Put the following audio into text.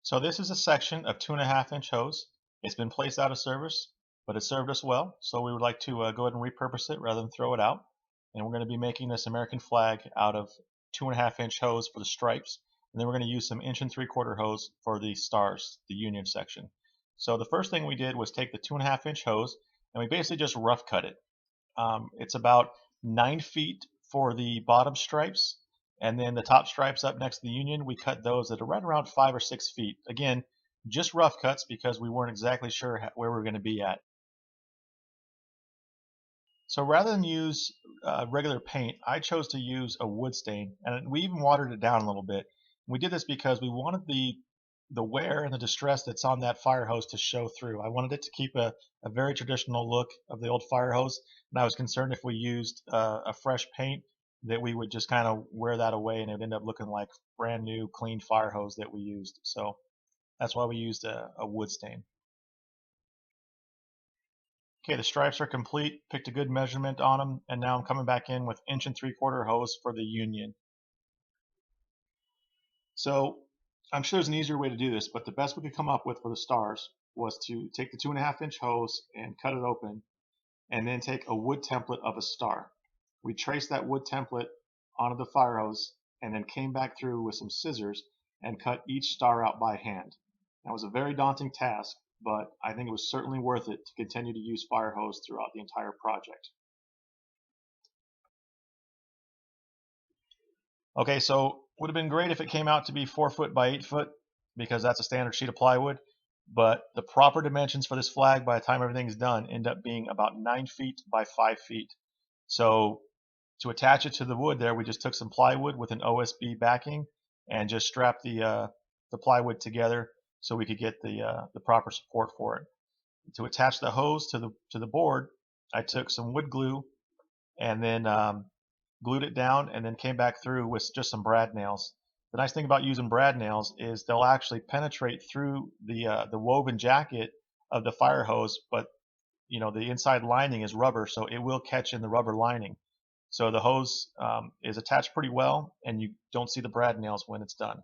So this is a section of 2.5-inch hose. It's been placed out of service, but it served us well, so we would like to go ahead and repurpose it rather than throw it out. And we're going to be making this American flag out of 2.5-inch hose for the stripes, and then we're going to use some 1 3/4 hose for the stars, the Union section. So the first thing we did was take the 2.5-inch hose, and we basically just rough cut it. It's about 9 feet for the bottom stripes, and then the top stripes up next to the Union, we cut those at right around 5 or 6 feet. Again, just rough cuts because we weren't exactly sure where we were going to be at. So rather than use regular paint, I chose to use a wood stain, and we even watered it down a little bit. We did this because we wanted the wear and the distress that's on that fire hose to show through. I wanted it to keep a very traditional look of the old fire hose, and I was concerned if we used a fresh paint that we would just kind of wear that away and it would end up looking like brand new clean fire hose that we used. So that's why we used a wood stain. Okay, the stripes are complete, picked a good measurement on them, and now I'm coming back in with 1 3/4 hose for the Union. So I'm sure there's an easier way to do this, but the best we could come up with for the stars was to take the 2.5-inch hose and cut it open, and then take a wood template of a star. We traced that wood template onto the fire hose, and then came back through with some scissors and cut each star out by hand. That was a very daunting task, but I think it was certainly worth it to continue to use fire hose throughout the entire project. Okay, so would have been great if it came out to be 4 foot by 8 foot because that's a standard sheet of plywood. But the proper dimensions for this flag by the time everything's done end up being about 9 feet by 5 feet. So to attach it to the wood there, we just took some plywood with an OSB backing and just strapped the plywood together so we could get the proper support for it. To attach the hose to the board, I took some wood glue and then glued it down, and then came back through with just some brad nails. The nice thing about using brad nails is they'll actually penetrate through the woven jacket of the fire hose, but the inside lining is rubber, so it will catch in the rubber lining. So the hose is attached pretty well, and you don't see the brad nails when it's done.